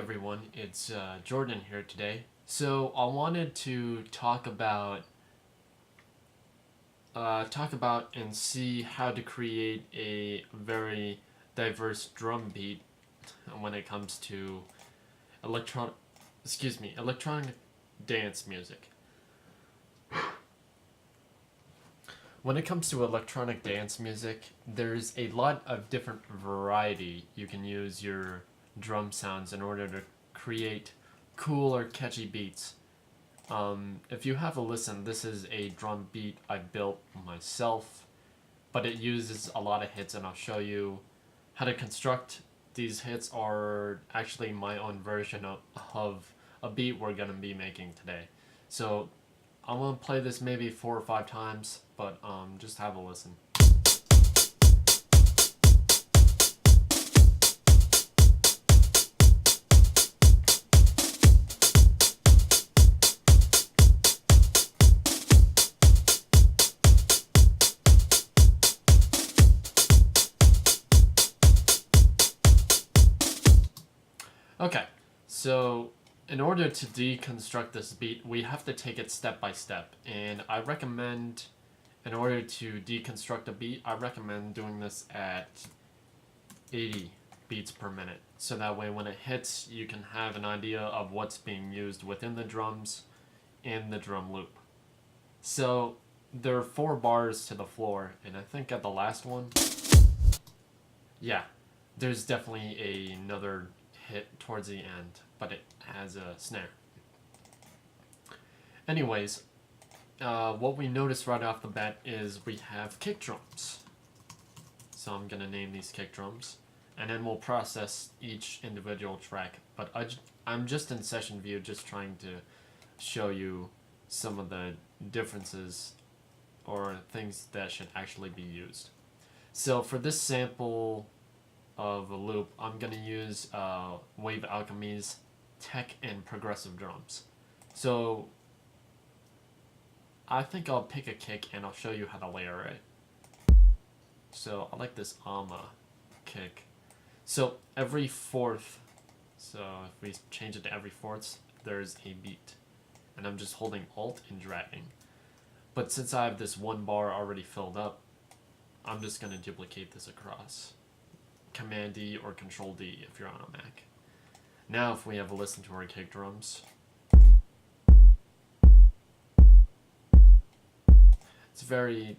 everyone, it's Jordan here today. So I wanted to talk about and see how to create a very diverse drum beat when it comes to electronic electronic dance music. When it comes to electronic dance music, there's a lot of different variety. You can use your drum sounds in order to create cool or catchy beats. If you have a listen, this is a drum beat I built myself, but it uses a lot of hits, and I'll show you how to construct these hits are actually my own version of a beat we're going to be making today. So I'm going to play this maybe 4 or 5 times, but just have a listen. Okay, so in order to deconstruct this beat, we have to take it step by step. And I recommend, in order to deconstruct a beat, I recommend doing this at 80 beats per minute. So that way when it hits, you can have an idea of what's being used within the drums in the drum loop. So there are 4 bars to the floor, and I think at the last one, yeah, there's definitely another hit towards the end, but it has a snare. Anyways, what we notice right off the bat is we have kick drums. So I'm gonna name these kick drums, and then we'll process each individual track. But I'm just in session view, just trying to show you some of the differences or things that should actually be used. So for this sample of a loop, I'm going to use Wave Alchemy's tech and progressive drums. So I think I'll pick a kick and I'll show you how to layer it. So I like this Ama kick. So every fourth, so if we change it to every fourth, there's a beat. And I'm just holding Alt and dragging. But since I have this 1 bar already filled up, I'm just going to duplicate this across. Command D or Control D if you're on a Mac. Now if we have a listen to our kick drums, it's very,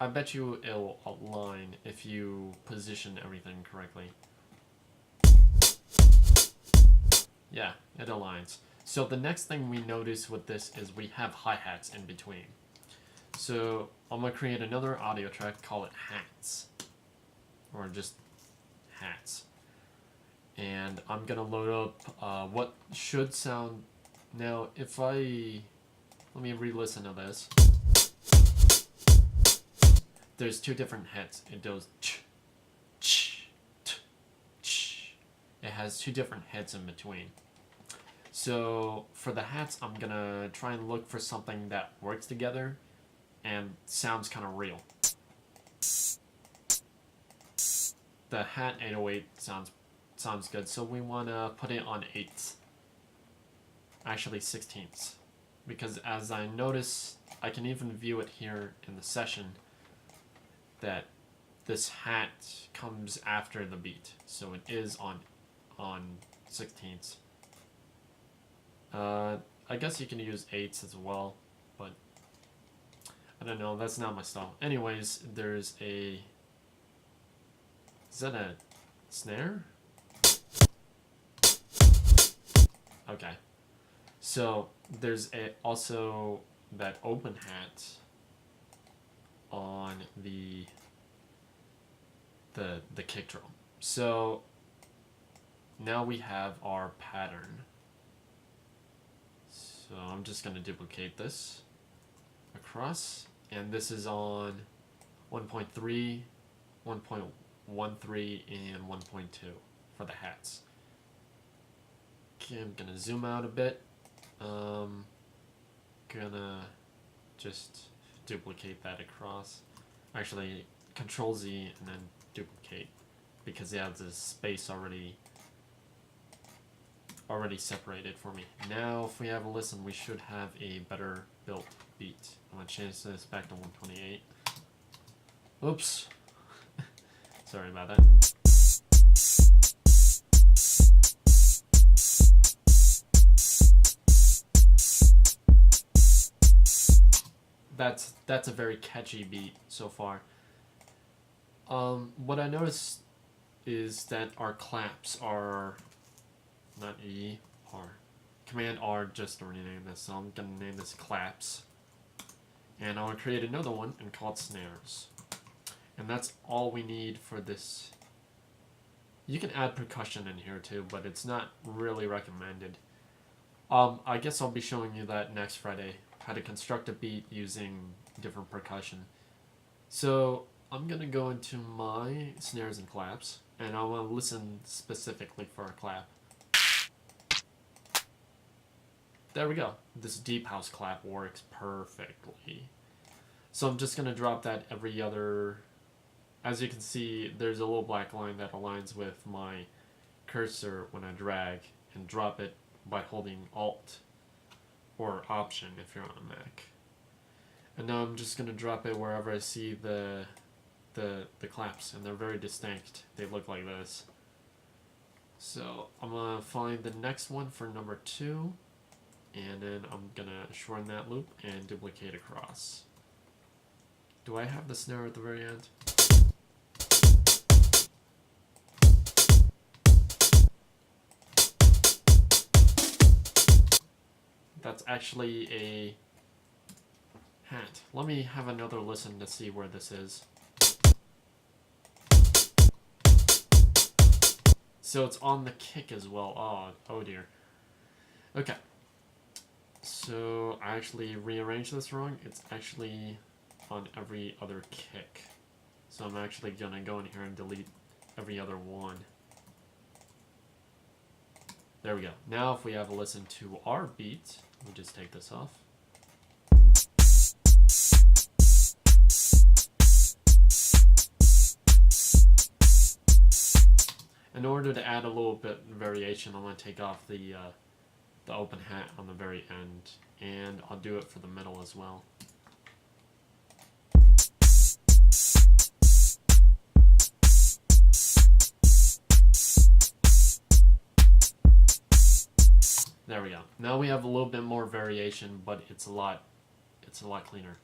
I bet you it'll align if you position everything correctly. Yeah, it aligns. So the next thing we notice with this is we have hi-hats in between. So I'm going to create another audio track, call it Hats. Or just Hats. And I'm going to load up what should sound... Now, if let me re-listen to this. There's 2 different hits. It goes ch, ch, t, ch. It has 2 different hits in between. So for the hats, I'm going to try and look for something that works together and sounds kind of real. The hat 808 sounds good, so we want to put it on 8ths. Actually 16ths. Because as I notice, I can even view it here in the session, that this hat comes after the beat. So it is on 16ths. I guess you can use 8ths as well, but I don't know, that's not my style. Anyways, there's a... Is that a snare? Okay. So there's also that open hat on the kick drum. So now we have our pattern. So I'm just going to duplicate this across, and this is on 1.3, 1.13, and 1.2 for the hats. Okay, I'm going to zoom out a bit. Gonna just duplicate that across. Actually, Control Z and then duplicate, because it has this space already already separated for me. Now, if we have a listen, we should have a better built beat. I'm gonna change this back to 128. Oops. Sorry about that. That's a very catchy beat so far. What I noticed is that our claps are not E, R. Command R just to rename this, so I'm gonna name this claps. And I want to create another one and call it snares. And that's all we need for this. You can add percussion in here too, but it's not really recommended. I guess I'll be showing you that next Friday, how to construct a beat using different percussion. So I'm gonna go into my snares and claps, and I want to listen specifically for a clap. There we go. This deep house clap works perfectly. So I'm just gonna drop that every other. As you can see, there's a little black line that aligns with my cursor when I drag, and drop it by holding Alt or Option if you're on a Mac. And now I'm just gonna drop it wherever I see the claps, and they're very distinct. They look like this. So I'm gonna find the next one for number 2, and then I'm gonna shorten that loop and duplicate across. Do I have the snare at the very end? That's actually a hat. Let me have another listen to see where this is. So it's on the kick as well. Oh dear. Okay. So I actually rearranged this wrong. It's actually on every other kick. So I'm actually gonna go in here and delete every other one. There we go. Now if we have a listen to our beat, we just take this off. In order to add a little bit variation, I'm going to take off the open hat on the very end, and I'll do it for the middle as well. There we go. Now we have a little bit more variation, but it's a lot cleaner.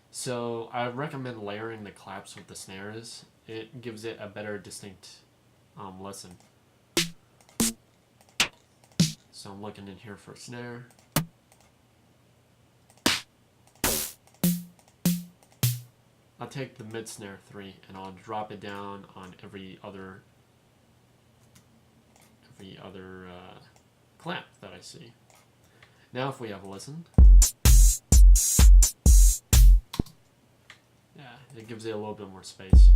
So I recommend layering the claps with the snares. It gives it a better distinct listen. So I'm looking in here for snare. I'll take the mid snare 3 and I'll drop it down on every other clap that I see. Now if we have a listen, yeah, it gives it a little bit more space.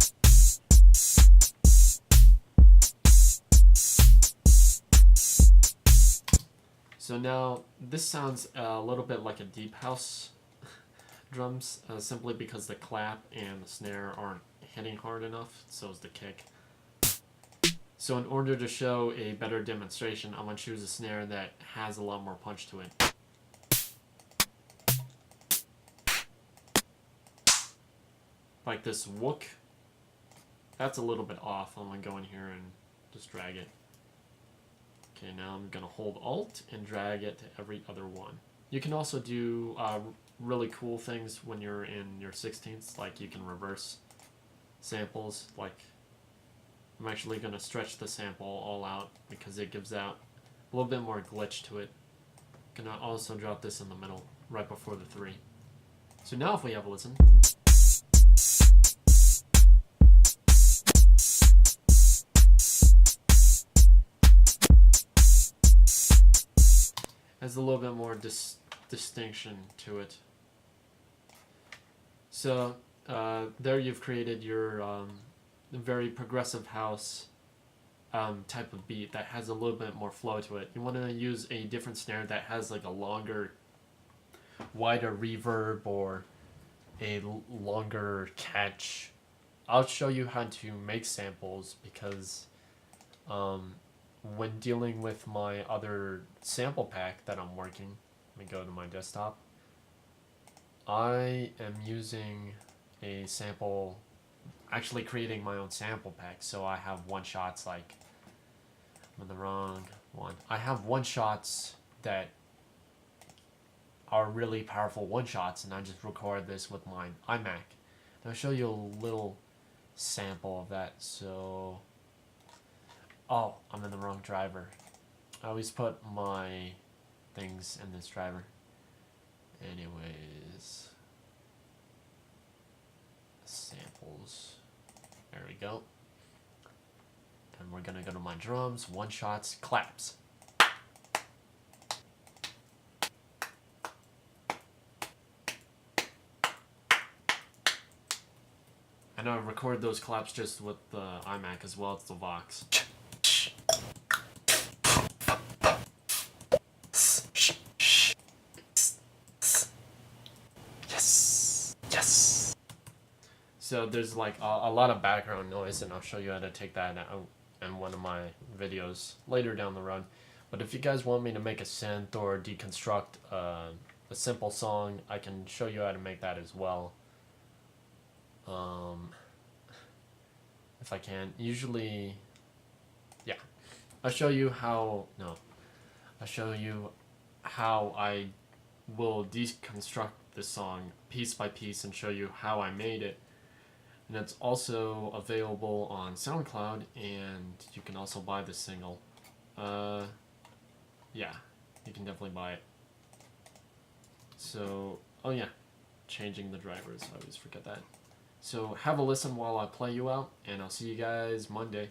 So now this sounds a little bit like a deep house drums, simply because the clap and the snare aren't hitting hard enough, so is the kick. So in order to show a better demonstration, I'm going to choose a snare that has a lot more punch to it. Like this whook, that's a little bit off. I'm going to go in here and just drag it. Okay, now I'm going to hold Alt and drag it to every other one. You can also do really cool things when you're in your 16ths, like you can reverse samples. Like I'm actually going to stretch the sample all out because it gives out a little bit more glitch to it. I'm going to also drop this in the middle, right before the 3. So now if we have a listen. Has a little bit more distinction to it. So there you've created your very progressive house type of beat that has a little bit more flow to it. You want to use a different snare that has like a longer, wider reverb or a longer catch. I'll show you how to make samples because when dealing with my other sample pack that I'm working, let me go to my desktop. I am using a sample, actually creating my own sample pack. So I have one shots like, I'm in the wrong one. I have one shots that are really powerful one shots, and I just record this with my iMac. And I'll show you a little sample of that. So, oh, I'm in the wrong driver. I always put my things in this driver. Anyways, samples. There we go. And we're gonna go to my drums, one shots, claps. And I record those claps just with the iMac as well as the Vox. Yes, yes. So there's like a lot of background noise, and I'll show you how to take that out in one of my videos later down the road. But if you guys want me to make a synth or deconstruct a simple song, I can show you how to make that as well. If I can, usually, yeah, I'll show you how I will deconstruct this song piece by piece and show you how I made it. And it's also available on SoundCloud, and you can also buy the single. Yeah, you can definitely buy it. So, oh yeah, changing the drivers, I always forget that. So have a listen while I play you out, and I'll see you guys Monday.